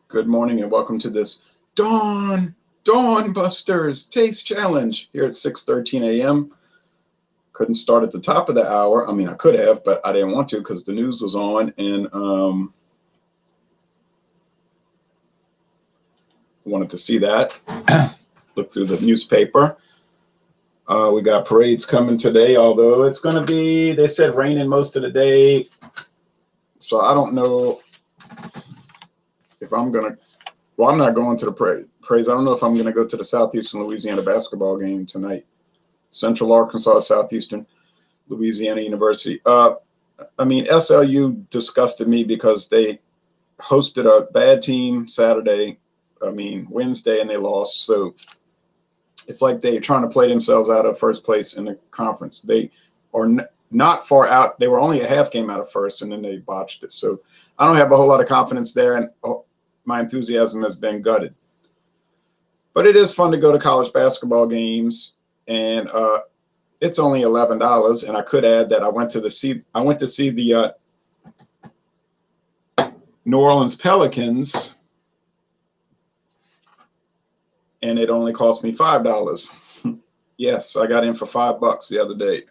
Good morning and welcome to this Dawn Busters Taste Challenge here at 6:13 a.m. Couldn't start at the top of the hour. I mean, I could have, but I didn't want to because the news was on and wanted to see that. Look through the newspaper. We got parades coming today, although it's going to be, they said, raining most of the day. So I don't know if I'm going to, well, I'm not going to the parades. I don't know if I'm going to go to the Southeastern Louisiana basketball game tonight. Central Arkansas, Southeastern Louisiana University. I mean, SLU disgusted me because they hosted a bad team Wednesday, and they lost. So it's like they're trying to play themselves out of first place in the conference. They are not far out. They were only a half game out of first, and then they botched it. So I don't have a whole lot of confidence there, and my enthusiasm has been gutted. But it is fun to go to college basketball games, and it's only $11. And I could add that I went to see the New Orleans Pelicans, and it only cost me $5. Yes, I got in for $5 the other day.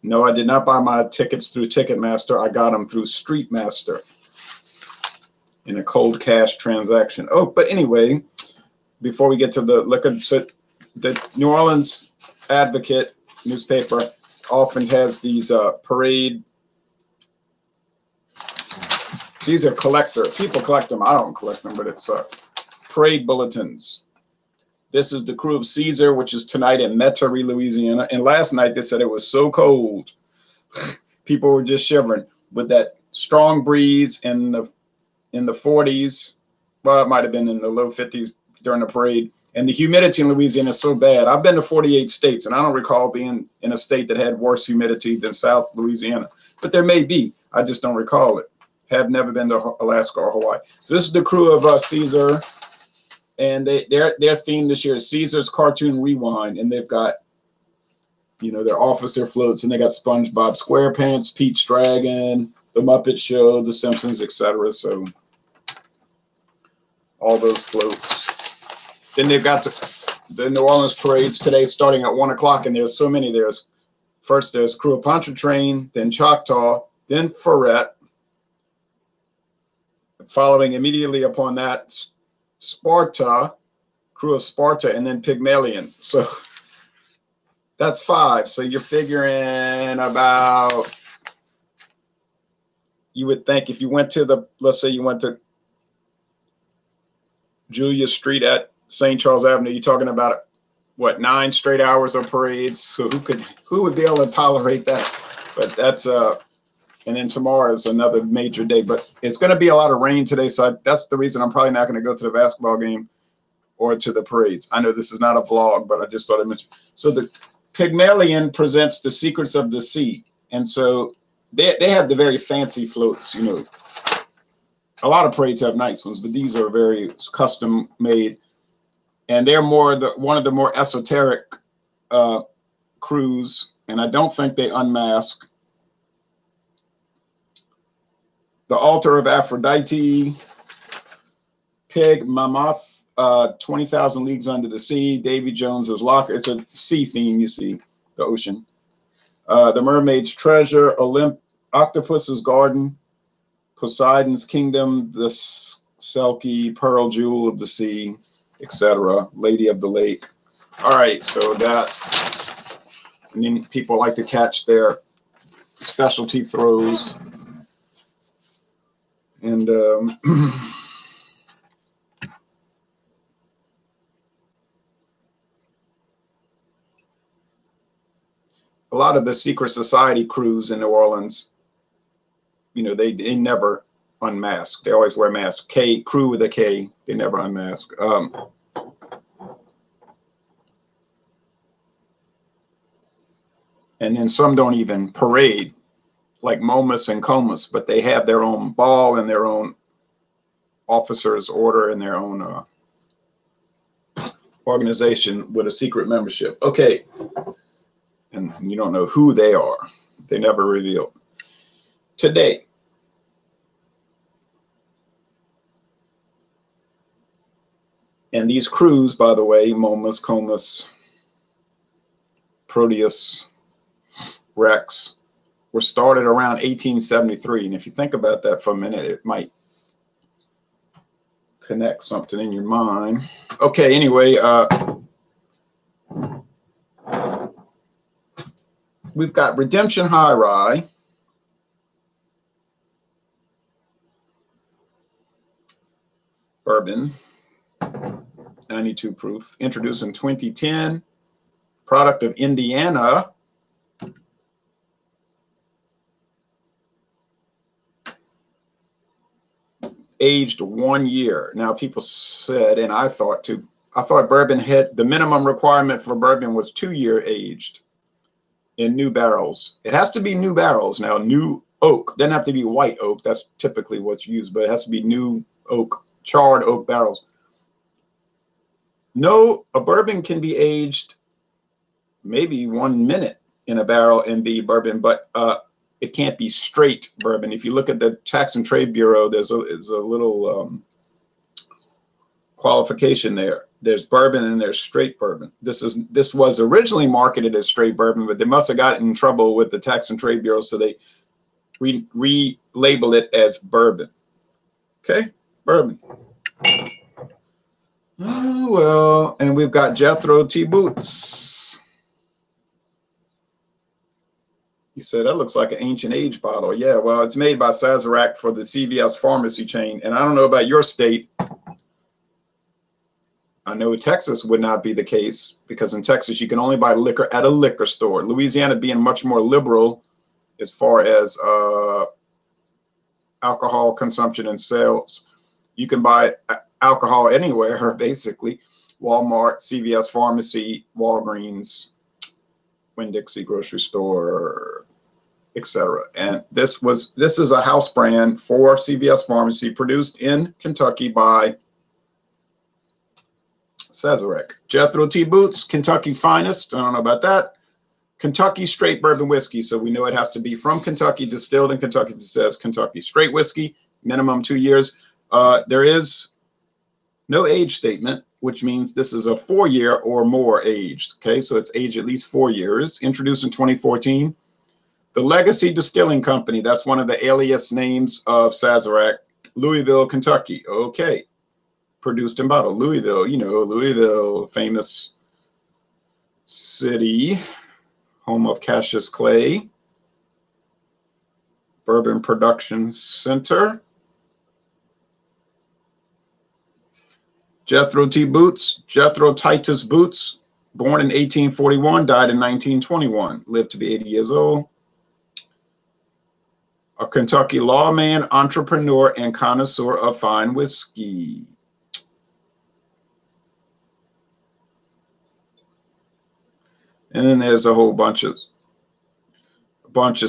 No, I did not buy my tickets through Ticketmaster. I got them through Streetmaster in a cold cash transaction. Oh, but anyway, before we get to the liquor, so the New Orleans Advocate newspaper often has these parade. These are people collect them. I don't collect them, but it's parade bulletins. This is the crew of Caesar, which is tonight in Metairie, Louisiana. And last night they said it was so cold. People were just shivering with that strong breeze in the 40s. Well, it might have been in the low 50s during the parade. And the humidity in Louisiana is so bad. I've been to 48 states, and I don't recall being in a state that had worse humidity than South Louisiana. But there may be. I just don't recall it. Have never been to Alaska or Hawaii. So this is the crew of Caesar. And their theme this year is Caesar's Cartoon Rewind. And they've got, their officer floats, and they got SpongeBob SquarePants, Pete's Dragon, The Muppet Show, The Simpsons, etc. So all those floats. Then they've got the New Orleans parades today starting at 1 o'clock, and there's so many. There's Crew of Pontchartrain, then Choctaw, then Ferret. Following immediately upon that, Sparta, Crew of Sparta, and then Pygmalion. So that's 5. So you're figuring about, you would think if you went to let's say you went to Julia Street at St. Charles Avenue, you're talking about, what, 9 straight hours of parades. So who would be able to tolerate that? But that's, and then tomorrow is another major day, but it's going to be a lot of rain today. So that's the reason I'm probably not going to go to the basketball game or to the parades. I know this is not a vlog, but I just thought I'd mention. So the Pygmalion presents the secrets of the sea. And so they have the very fancy floats, A lot of parades have nice ones, but these are very custom made. And they're one of the more esoteric crews. And I don't think they unmask. The Altar of Aphrodite, Pig Mammoth, 20,000 Leagues Under the Sea, Davy Jones's Locker. It's a sea theme, you see, the ocean. The Mermaid's Treasure, Octopus's Garden, Poseidon's Kingdom, the Selkie, Pearl Jewel of the Sea, etc. Lady of the Lake. All right, so that, and then people like to catch their specialty throws. And a lot of the secret society crews in New Orleans, they never unmask. They always wear masks. Crew with a K. They never unmask. And then some don't even parade, like Momus and Comus, but they have their own ball and their own officers' order and their own organization with a secret membership. Okay. And you don't know who they are. They never reveal. Today, And these crews, by the way, Momus, Comus, Proteus, Rex, were started around 1873. And if you think about that for a minute, it might connect something in your mind. Okay, anyway, we've got Redemption High Rye. Bourbon, 92 proof, introduced in 2010, product of Indiana. Aged 1 year. Now, people said, and I thought too, I thought bourbon had the minimum requirement for bourbon was 2 year aged in new barrels. It has to be new barrels. Now, new oak, doesn't have to be white oak. That's typically what's used, but it has to be new oak, charred oak barrels. No, a bourbon can be aged maybe 1 minute in a barrel and be bourbon, but it can't be straight bourbon. If you look at the Tax and Trade Bureau, there's a little qualification there. There's bourbon and there's straight bourbon. This was originally marketed as straight bourbon, but they must have gotten in trouble with the Tax and Trade Bureau, so they relabeled it as bourbon. Okay, bourbon. Oh, well, and we've got Jethro Tea Boots. You said that looks like an ancient age bottle. Yeah, well, it's made by Sazerac for the CVS pharmacy chain. And I don't know about your state. I know Texas would not be the case, because in Texas you can only buy liquor at a liquor store. Louisiana being much more liberal as far as alcohol consumption and sales. You can buy alcohol anywhere, basically. Walmart, CVS pharmacy, Walgreens, Winn-Dixie grocery store, etc. And this is a house brand for CVS pharmacy, produced in Kentucky by Sazerac. Jethro Tea Boots, Kentucky's finest. I don't know about that. Kentucky straight bourbon whiskey. So we know it has to be from Kentucky, distilled in Kentucky. It says Kentucky straight whiskey, minimum 2 years. There is no age statement, which means this is a 4 year or more aged. Okay, so it's aged at least 4 years. Introduced in 2014. The Legacy Distilling Company, that's one of the alias names of Sazerac. Louisville, Kentucky. Okay. Produced and bottled. Louisville, you know, Louisville, famous city, home of Cassius Clay. Bourbon Production Center. Jethro Tea Boots, Jethro Titus Boots, born in 1841, died in 1921, lived to be 80 years old. A Kentucky lawman, entrepreneur, and connoisseur of fine whiskey. And then there's a whole bunch of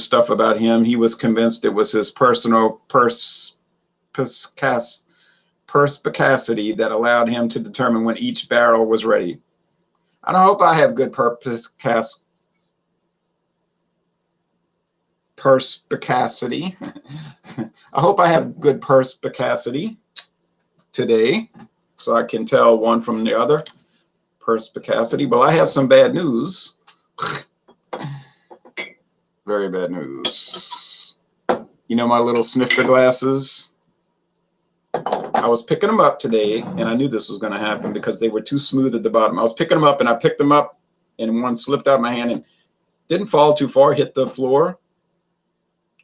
stuff about him. He was convinced it was his personal perspicacity that allowed him to determine when each barrel was ready. And I hope I have good perspicacity. I hope I have good perspicacity today, so I can tell one from the other. Perspicacity. Well, I have some bad news. Very bad news. You know my little snifter glasses? I was picking them up today, and I knew this was going to happen because they were too smooth at the bottom. I was picking them up, and I picked them up, and one slipped out of my hand and didn't fall too far, hit the floor,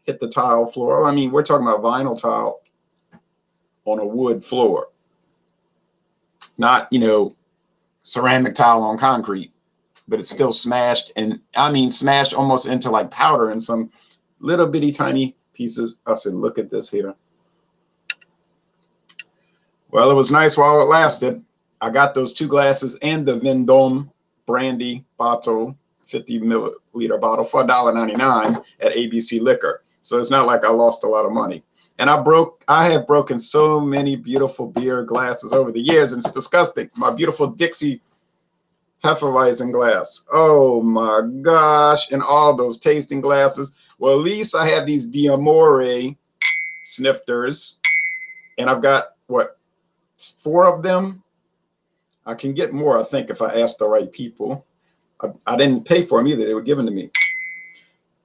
hit the tile floor. I mean, we're talking about vinyl tile on a wood floor. Not, you know, ceramic tile on concrete, but it's still smashed, and I mean smashed almost into like powder in some little bitty tiny pieces. I said, look at this here. Well, it was nice while it lasted. I got those 2 glasses and the Vendome brandy bottle, 50 milliliter bottle for $1.99 at ABC Liquor. So it's not like I lost a lot of money. And I have broken so many beautiful beer glasses over the years, and it's disgusting. My beautiful Dixie Hefeweizen glass. Oh my gosh. And all those tasting glasses. Well, at least I have these D'Amore snifters, and I've got, what, 4 of them? I can get more, I think, if I ask the right people. I didn't pay for them either. They were given to me.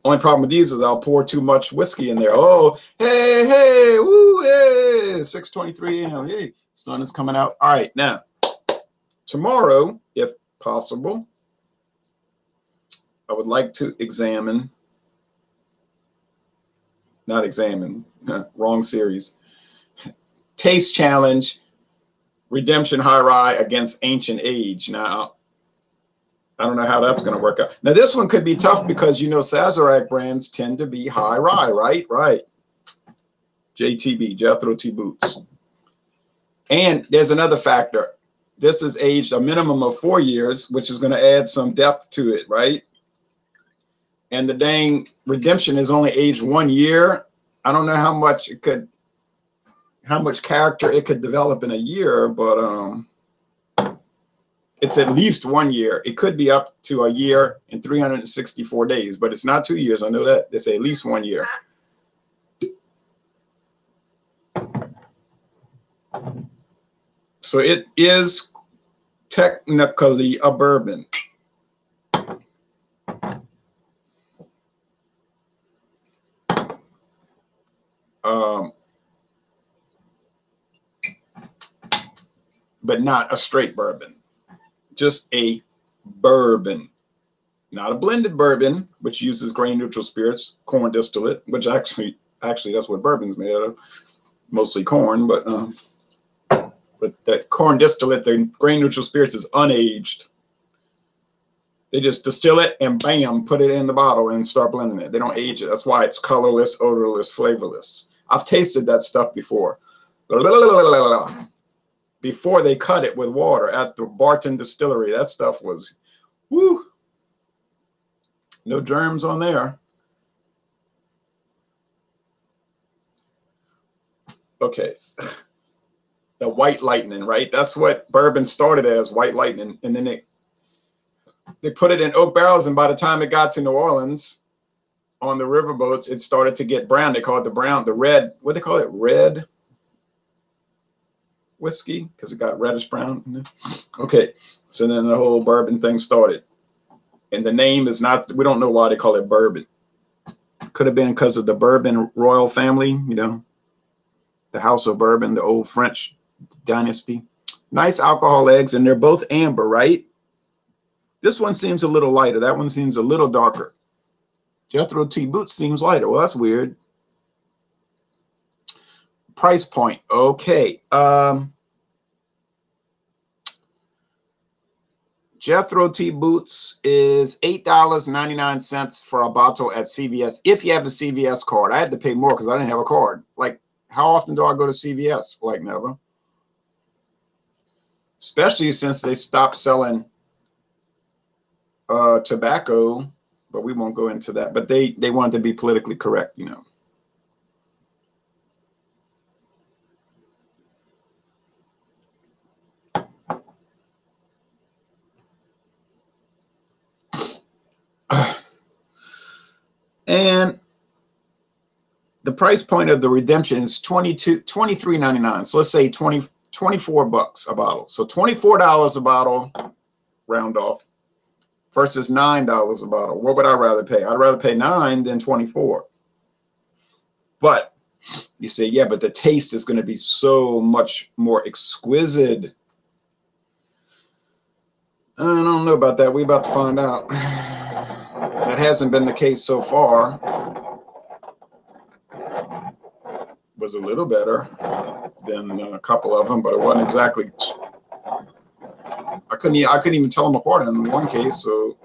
Only problem with these is I'll pour too much whiskey in there. Oh, hey, hey, woo, hey, 6:23 a.m. Hey, sun is coming out. All right, now, tomorrow, if possible, I would like to examine, not examine, wrong series, Taste Challenge, Redemption High Rye against Ancient Age. Now, I don't know how that's going to work out. Now, this one could be tough because, you know, Sazerac brands tend to be high rye, right? Right. JTB, Jethro T Boots. And there's another factor. This is aged a minimum of 4 years, which is going to add some depth to it, right? And the dang Redemption is only aged 1 year. I don't know how much it could, how much character it could develop in a year, but it's at least 1 year. It could be up to a year and 364 days, but it's not 2 years. I know that. They say at least 1 year. So it is technically a bourbon. But not a straight bourbon. Just a bourbon, not a blended bourbon, which uses grain neutral spirits, corn distillate, which actually that's what bourbon's made out of, mostly corn, but that corn distillate, the grain neutral spirits, is unaged. They just distill it and bam, put it in the bottle and start blending it. They don't age it. That's why it's colorless, odorless, flavorless. I've tasted that stuff before. Before they cut it with water at the Barton Distillery. That stuff was, whoo, no germs on there. Okay, the White Lightning, right? That's what bourbon started as, White Lightning, and then they put it in oak barrels, and by the time it got to New Orleans on the riverboats, it started to get brown. They call it the red, what do they call it? Red whiskey, because it got reddish brown. Okay, so then the whole bourbon thing started, and the name is not, we don't know why they call it bourbon. Could have been because of the Bourbon royal family, you know, the House of Bourbon, the old French dynasty. Nice alcohol eggs, and they're both amber, right? This one seems a little lighter. That one seems a little darker. Jethro T Boots seems lighter. Well, that's weird. Price point. Okay. Jethro T Boots is $8.99 for a bottle at CVS if you have a CVS card. I had to pay more because I didn't have a card. Like, how often do I go to CVS? Like, never. Especially since they stopped selling tobacco, but we won't go into that. But they wanted to be politically correct, you know. And the price point of the Redemption is $23.99. So let's say 24 bucks a bottle. So $24 a bottle, round off, versus $9 a bottle. What would I rather pay? I'd rather pay 9 than 24. But you say, yeah, but the taste is going to be so much more exquisite. I don't know about that. We're about to find out. That hasn't been the case so far. Was a little better than a couple of them, but it wasn't exactly. I couldn't even tell them apart in one case. So,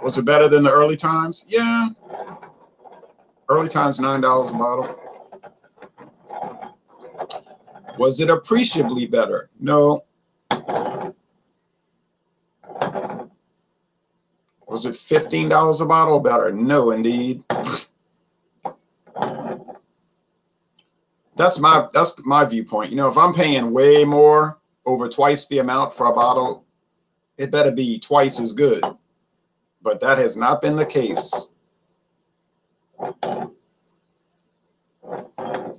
was it better than the early times? Yeah, early times $9 a bottle. Was it appreciably better? No. Was it $15 a bottle better? No, indeed. That's my viewpoint. You know, if I'm paying way more, over twice the amount for a bottle, it better be twice as good. But that has not been the case.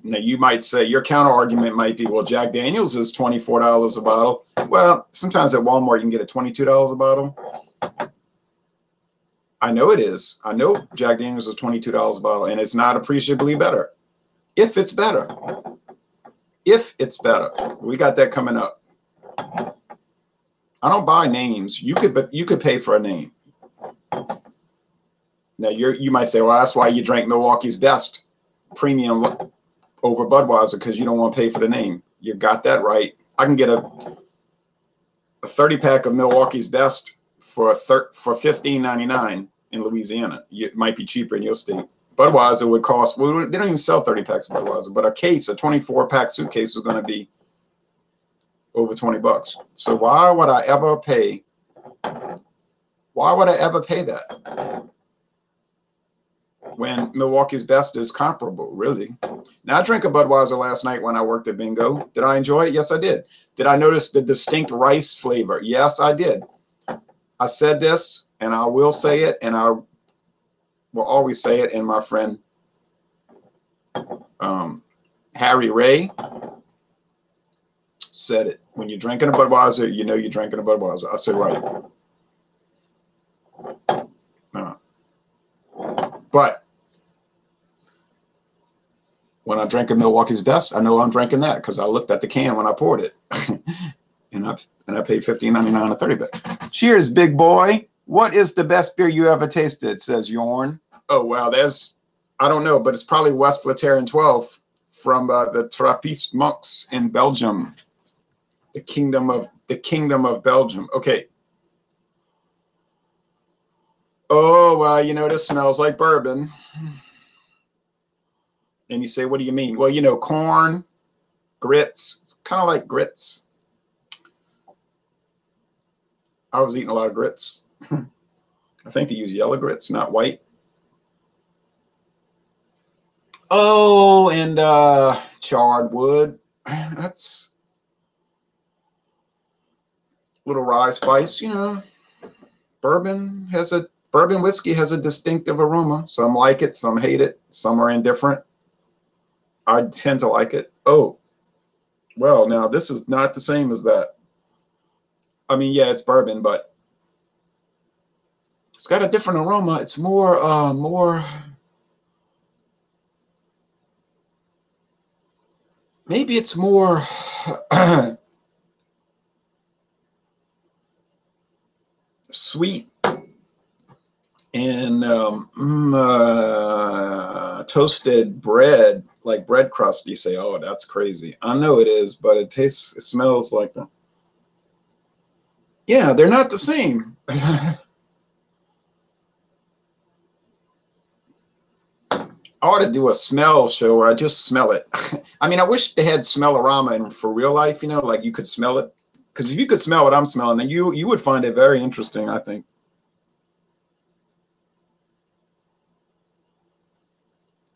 Now, you might say, your counter argument might be, well, Jack Daniels is $24 a bottle. Well, sometimes at Walmart, you can get a $22 a bottle. I know it is. I know Jack Daniels is $22 a bottle, and it's not appreciably better. If it's better. If it's better. We got that coming up. I don't buy names. You could pay for a name. Now, you might say, well, that's why you drank Milwaukee's Best premium over Budweiser, because you don't want to pay for the name. You got that right. I can get a 30-pack of Milwaukee's Best for $15.99 in Louisiana. It might be cheaper in your state. Budweiser would cost, well, they don't even sell 30 packs of Budweiser, but a 24-pack suitcase is going to be over $20. So why would I ever pay that when Milwaukee's Best is comparable, really? Now, I drank a Budweiser last night when I worked at Bingo. Did I enjoy it? Yes, I did. Did I notice the distinct rice flavor? Yes, I did. I said this, and I will say it, and I will always say it, and my friend Harry Ray said it. When you're drinking a Budweiser, you know you're drinking a Budweiser. I said, right. But when I drank a Milwaukee's Best, I know I'm drinking that because I looked at the can when I poured it. and I paid $15.99 a 30-pack. Cheers, big boy. What is the best beer you ever tasted? Says Yorn. Oh, wow. I don't know, but it's probably West Flatarian 12 from the Trappist monks in Belgium. The kingdom of Belgium. Okay. Oh, well, this smells like bourbon. And you say, what do you mean? Well, corn, grits. It's kind of like grits. I was eating a lot of grits. I think they use yellow grits, not white. Oh, and charred wood. That's a little rye spice, Bourbon whiskey has a distinctive aroma. Some like it, some hate it, some are indifferent. I tend to like it. Oh, well, now this is not the same as that. I mean, yeah, it's bourbon, but it's got a different aroma. It's more maybe it's more sweet and toasted bread, like bread crust. You say, oh, that's crazy. I know it is, but it smells like them. Yeah, they're not the same. I ought to do a smell show where I just smell it. I mean, I wish they had smell-orama and for real life, like you could smell it. Because if you could smell what I'm smelling, then you would find it very interesting, I think.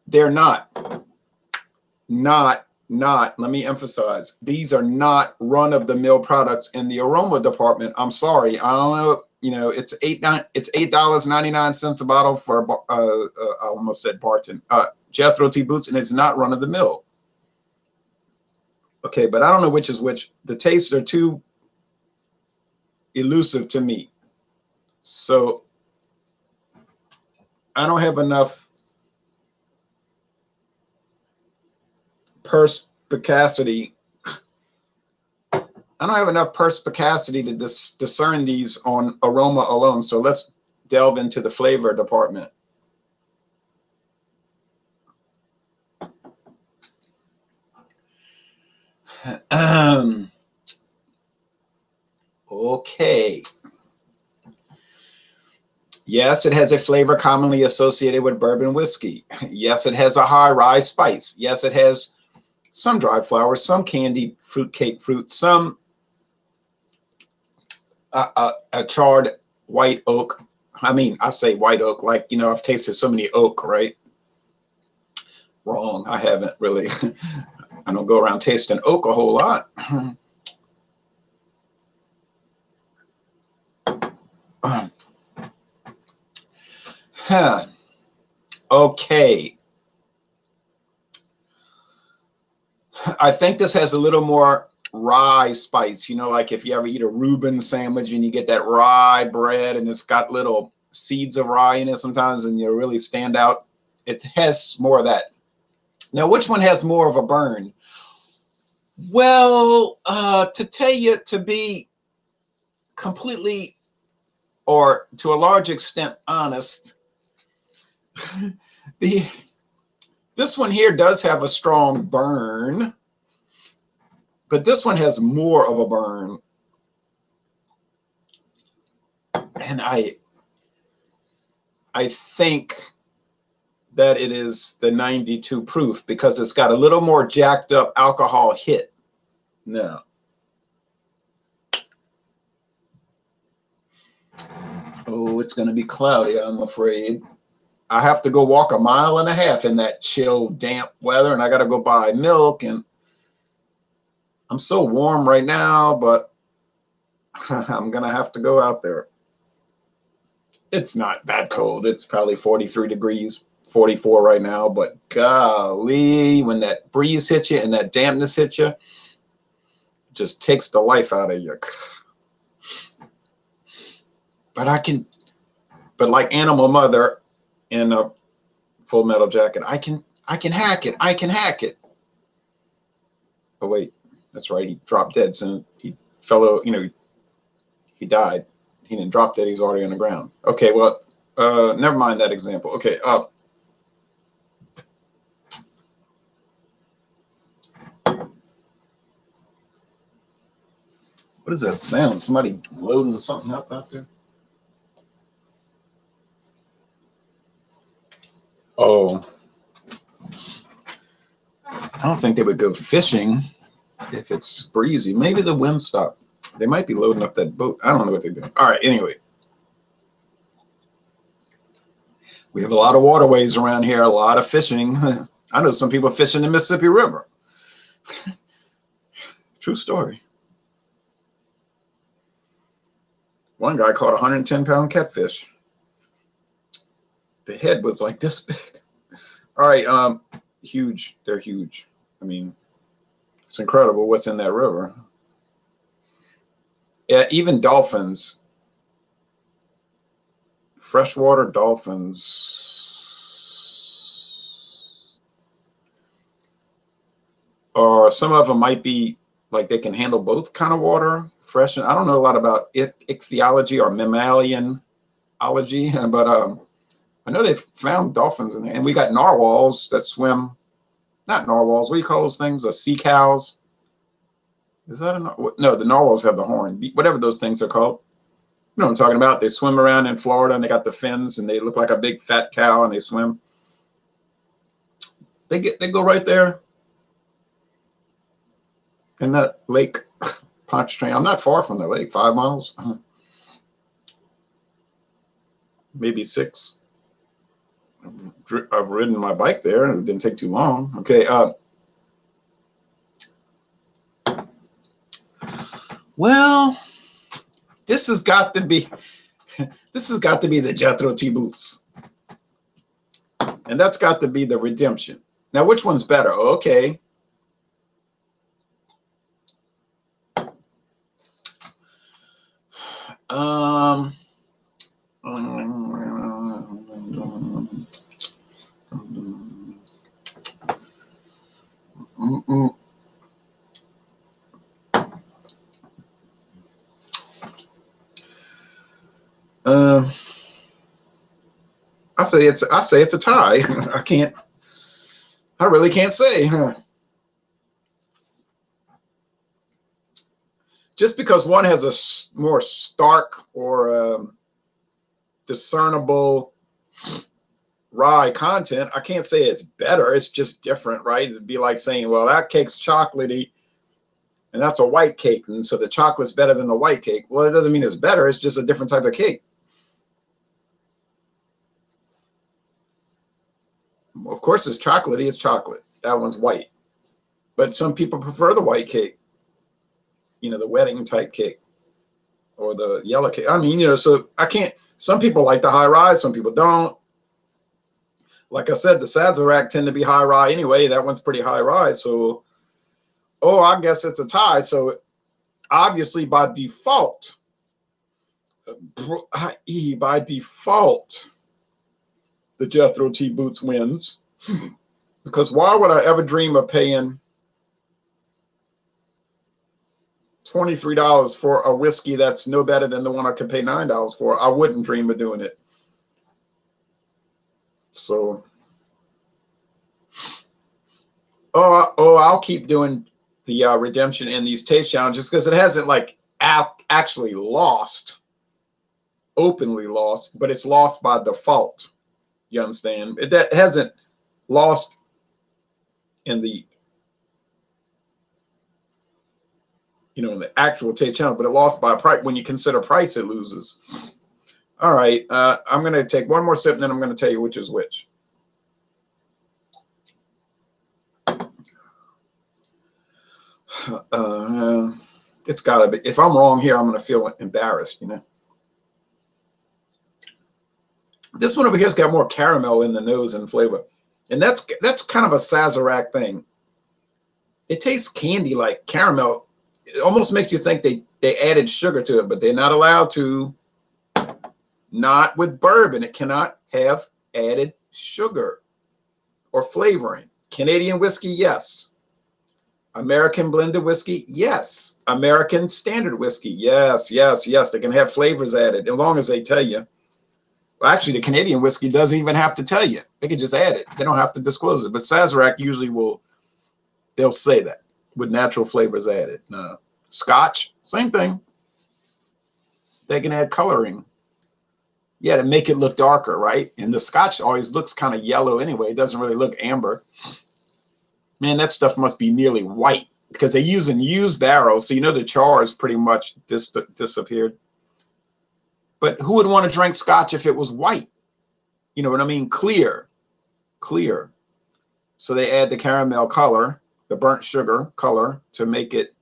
They're not, let me emphasize, these are not run-of-the-mill products in the aroma department. I'm sorry. I don't know, it's $8.99 a bottle for, I almost said Barton, Jethro tea boots, and it's not run-of-the-mill. Okay, but I don't know which is which. The tastes are too elusive to me. So I don't have enough perspicacity. I don't have enough perspicacity to discern these on aroma alone. So let's delve into the flavor department. Okay. Yes, it has a flavor commonly associated with bourbon whiskey. Yes, it has a high rye spice. Yes, it has some dried flowers, some candied fruitcake fruit, some a charred white oak. I mean, I say white oak like, I've tasted so many oak, right? Wrong. I haven't really. I don't go around tasting oak a whole lot. Okay. I think this has a little more rye spice. You know, like if you ever eat a Reuben sandwich and you get that rye bread and it's got little seeds of rye in it sometimes, and you really stand out. It has more of that. Now, which one has more of a burn? Well, to tell you, to be completely or to a large extent honest, this one here does have a strong burn, but this one has more of a burn. And I think that it is the 92 proof because it's got a little more jacked up alcohol hit. No. Oh, it's going to be cloudy, I'm afraid. I have to go walk 1.5 miles in that chill, damp weather, and I got to go buy milk, and I'm so warm right now, but I'm going to have to go out there. It's not that cold. It's probably 43 degrees, 44 right now, but golly, when that breeze hits you and that dampness hits you, it just takes the life out of you. But like Animal Mother in a Full Metal Jacket, I can hack it. I can hack it. Oh wait, that's right. He dropped dead. So he fell, he died. He didn't drop dead. He's already on the ground. Okay, well, never mind that example. Okay, what is that sound? Somebody loading something up out there? Oh, I don't think they would go fishing if it's breezy. Maybe the wind stopped. They might be loading up that boat. I don't know what they're doing. All right, anyway. We have a lot of waterways around here, a lot of fishing. I know some people fishing the Mississippi River. True story. One guy caught a 110-pound catfish. The head was like this big. All right, huge. They're huge. I mean, it's incredible what's in that river. Yeah, even dolphins, freshwater dolphins, or some of them might be like they can handle both kind of water, fresh. I don't know a lot about ichthyology or mammalianology, but I know they've found dolphins in there, and we got narwhals that swim. Not narwhals. What do you call those things? Sea cows. Is that a no? The narwhals have the horn. Whatever those things are called. You know what I'm talking about? They swim around in Florida, and they got the fins, and they look like a big fat cow, and they swim. They go right there in that lake, Pontchartrain. I'm not far from the lake. 5 miles, maybe 6. I've ridden my bike there, and it didn't take too long. Okay. Well, this has got to be the Jethro T boots, and that's got to be the Redemption. Now, which one's better? Okay. I say it's a tie. I really can't say. Just because one has a more stark or discernible rye content, I can't say it's better. It's just different, right? It'd be like saying, well, that cake's chocolatey and that's a white cake, and so the chocolate's better than the white cake. Well, it doesn't mean it's better. It's just a different type of cake. Of course, it's chocolatey. It's chocolate. That one's white. But some people prefer the white cake, the wedding type cake or the yellow cake. I mean, so I can't. Some people like the high rye. Some people don't. Like I said, the Sazerac tend to be high rye anyway. That one's pretty high rye. So Oh, I guess it's a tie. So obviously by default, by default, the Jethro T Boots wins. Because why would I ever dream of paying $23 for a whiskey that's no better than the one I could pay $9 for? I wouldn't dream of doing it. So, I'll keep doing the redemption in these taste challenges because it hasn't like actually lost, openly lost, but it's lost by default. You understand? That hasn't lost in the, in the actual taste challenge, but it lost by price. When you consider price, it loses. All right, I'm going to take one more sip, and then I'm going to tell you which is which. It's got to be. If I'm wrong here, I'm going to feel embarrassed, This one over here's got more caramel in the nose and flavor. And that's kind of a Sazerac thing. It tastes candy like caramel. It almost makes you think they added sugar to it, but they're not allowed to. Not with bourbon. It cannot have added sugar or flavoring. Canadian whiskey, yes. American blended whiskey, yes. American standard whiskey, yes, yes, yes. They can have flavors added as long as they tell you. Well, actually, the Canadian whiskey doesn't even have to tell you. They can just add it. They don't have to disclose it. But Sazerac usually they'll say that with natural flavors added. Scotch, same thing. They can add coloring. Yeah, to make it look darker, right? And the Scotch always looks kind of yellow anyway. It doesn't really look amber. Man, that stuff must be nearly white because they use used barrels. So the char is pretty much disappeared. But who would want to drink Scotch if it was white? You know what I mean? Clear. So they add the caramel color, the burnt sugar color to make it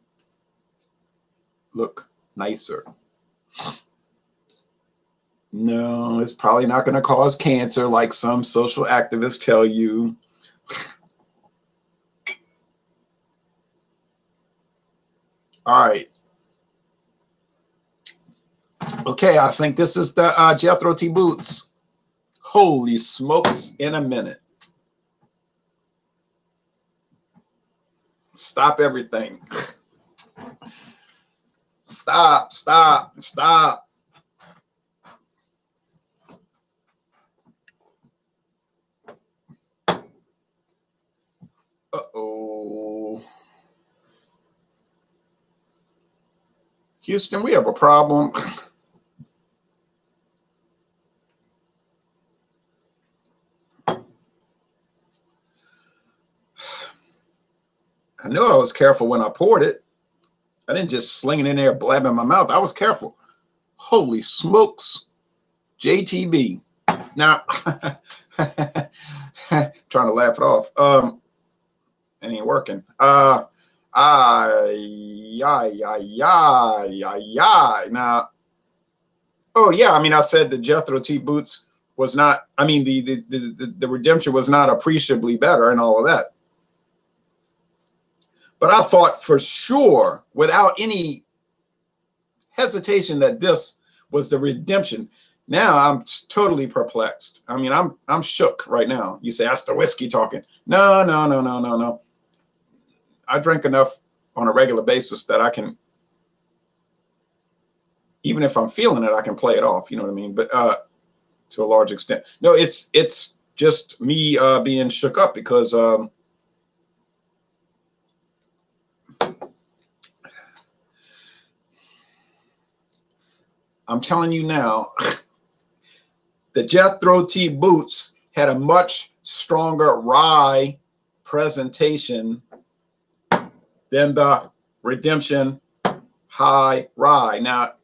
look nicer. No, it's probably not going to cause cancer like some social activists tell you. All right. Okay, I think this is the Jethro T Boots. Holy smokes, in a minute. Stop everything. Stop. Uh-oh. Houston, we have a problem. I knew I was careful when I poured it. I didn't just sling it in there, blabbing my mouth. I was careful. Holy smokes. JTB. Now, trying to laugh it off. It ain't working. Now, oh yeah, I mean, I said the Jethro T Boots was not, I mean, the redemption was not appreciably better and all of that. But I thought for sure, without any hesitation, that this was the redemption. Now I'm totally perplexed. I mean, I'm shook right now. You say that's the whiskey talking. No. I drink enough on a regular basis that I can, even if I'm feeling it, I can play it off. You know what I mean? But to a large extent, no. It's just me being shook up because. I'm telling you now, the Jethro T Boots had a much stronger rye presentation than the Redemption High Rye. Now,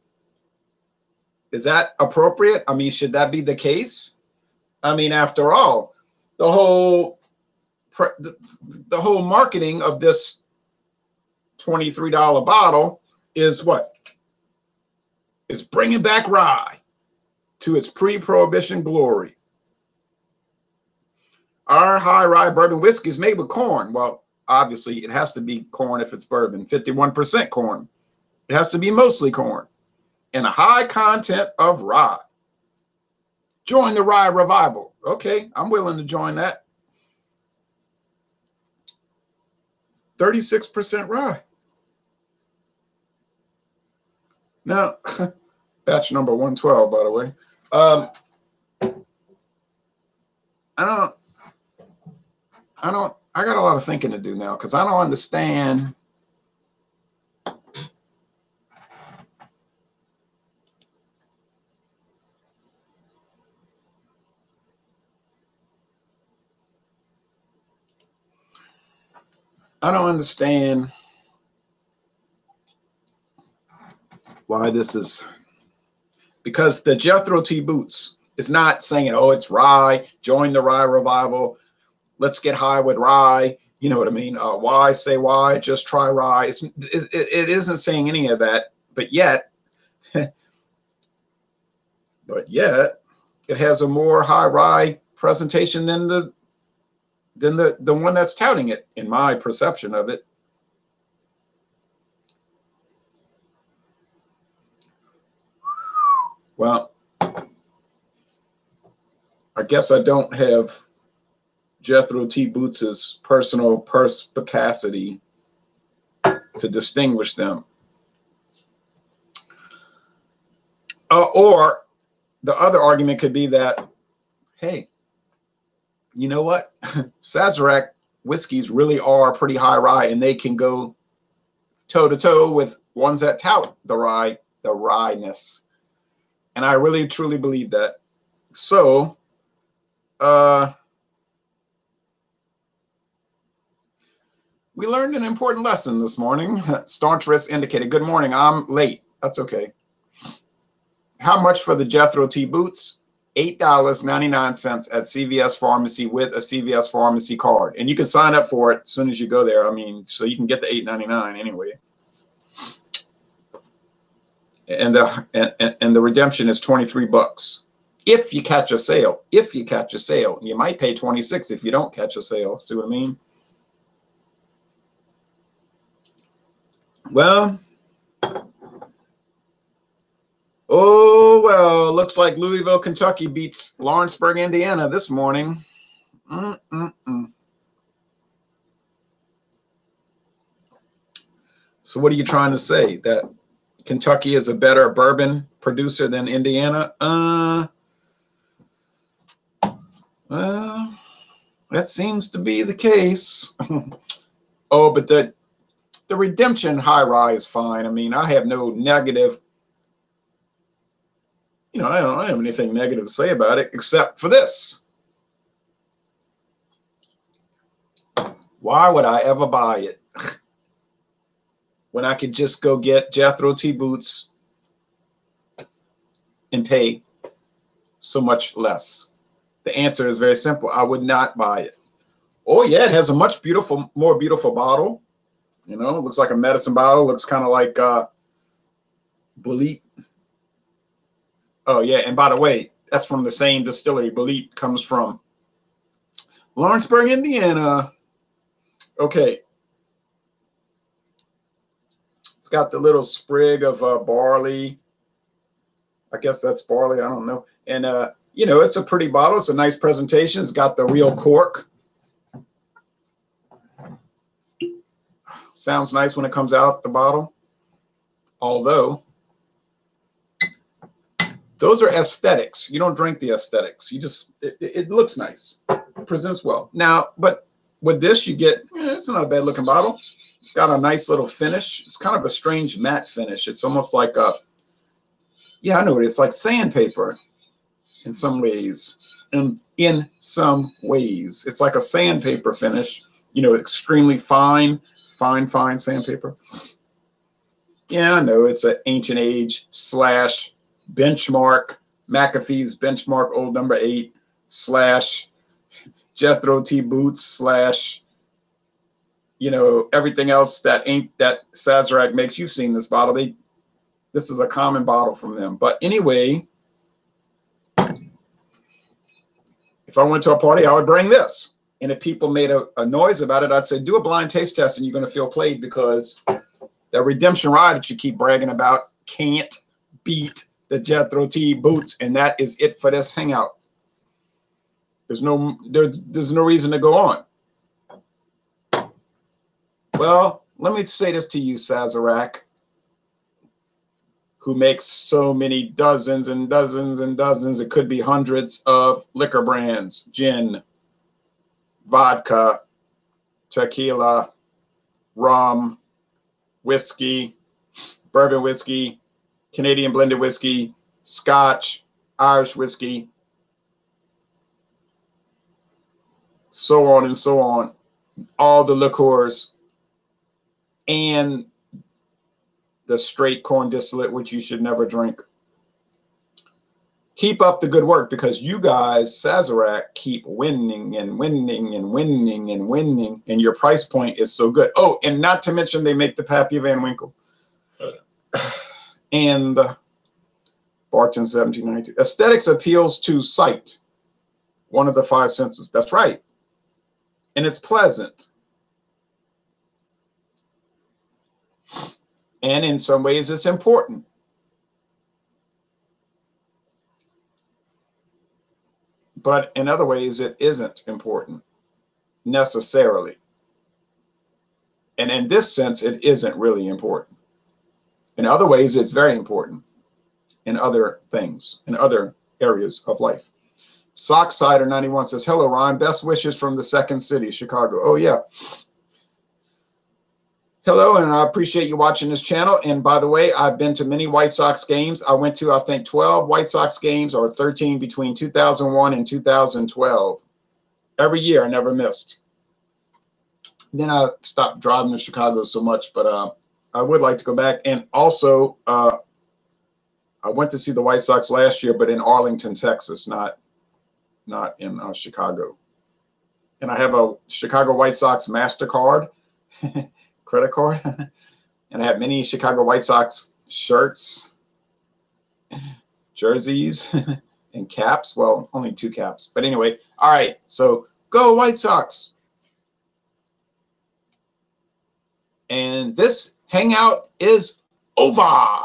is that appropriate? I mean, should that be the case? I mean, after all, the whole marketing of this $23 bottle is what? Is bringing back rye to its pre-prohibition glory. Our High Rye Bourbon whiskey is made with corn. Well, obviously it has to be corn if it's bourbon, 51% corn. It has to be mostly corn and a high content of rye. Join the rye revival. Okay, I'm willing to join that. 36% rye. Now, batch number 112, by the way. I got a lot of thinking to do now because I don't understand. I don't understand why this is, because the Jethro T boots is not saying, oh, it's rye, join the rye revival, let's get high with rye. You know what I mean? Why say why? Just try rye. It isn't saying any of that, but yet, it has a more high rye presentation than the one that's touting it, in my perception of it. Well, I guess I don't have Jethro T Boots' personal perspicacity to distinguish them. Or the other argument could be that, hey, you know what? Sazerac whiskeys really are pretty high rye, and they can go toe to toe with ones that tout the ryeness. And I really truly believe that. So, we learned an important lesson this morning. Staunch Risk indicated. Good morning. I'm late. That's okay. How much for the Jethro T boots? $8.99 at CVS Pharmacy with a CVS Pharmacy card. And you can sign up for it as soon as you go there. I mean, so you can get the $8.99 anyway. And the redemption is $23 if you catch a sale. If you catch a sale, you might pay $26 if you don't catch a sale. See what I mean? Well, oh well, looks like Louisville, Kentucky beats Lawrenceburg, Indiana this morning. So what are you trying to say? That Kentucky is a better bourbon producer than Indiana? Well, that seems to be the case. Oh, but the redemption high rye is fine. I mean, I have no negative, I don't have anything negative to say about it except for this. Why would I ever buy it when I could just go get Jethro T boots and pay so much less? The answer is very simple. I would not buy it. Oh yeah, it has a much more beautiful bottle. It looks like a medicine bottle. Looks kind of like Bulit. Oh yeah, and by the way, that's from the same distillery. Bulit comes from Lawrenceburg, Indiana. Okay. It's got the little sprig of barley. I guess that's barley. I don't know. And it's a pretty bottle. It's a nice presentation. It's got the real cork. Sounds nice when it comes out the bottle. Although, those are aesthetics. You don't drink the aesthetics. You just, it looks nice. It presents well. Now, but with this, you get, it's not a bad looking bottle. It's got a nice little finish. It's kind of a strange matte finish. It's almost like a, yeah, I know it. It's like sandpaper in some ways. And in some ways, it's like a sandpaper finish, extremely fine sandpaper. Yeah, I know it's an ancient age / benchmark, McAfee's benchmark old number 8 / Jethro T boots / everything else that Sazerac makes. You've seen this bottle. This is a common bottle from them. But anyway, if I went to a party, I would bring this. And if people made a noise about it, I'd say, do a blind taste test and you're going to feel played, because the redemption rye that you keep bragging about can't beat the Jethro T boots. And that is it for this hangout. There's no reason to go on. Well, let me say this to you, Sazerac, who makes so many dozens and dozens and dozens, it could be hundreds of liquor brands: gin, vodka, tequila, rum, whiskey, bourbon whiskey, Canadian blended whiskey, Scotch, Irish whiskey, so on and so on, all the liqueurs, and the straight corn distillate, which you should never drink. Keep up the good work, because you guys, Sazerac, keep winning and winning and winning and winning, and your price point is so good. Oh, and not to mention they make the Pappy Van Winkle. And Barton 1792. Aesthetics appeals to sight, one of the five senses. That's right. And it's pleasant. And in some ways, it's important. But in other ways, it isn't important necessarily. And in this sense, it isn't really important. In other ways, it's very important in other things, in other areas of life. Sockcider 91 says, hello, Ron. Best wishes from the second city, Chicago. Oh, yeah. Hello, and I appreciate you watching this channel. And by the way, I've been to many White Sox games. I went to, I think, 12 White Sox games, or 13 between 2001 and 2012. Every year, I never missed. Then I stopped driving to Chicago so much, but I would like to go back. And also, I went to see the White Sox last year, but in Arlington, Texas, not in Chicago. And I have a Chicago White Sox MasterCard. Credit card. And I have many Chicago White Sox shirts, jerseys, and caps. Well, only 2 caps. But anyway, all right. So go White Sox. And this hangout is over.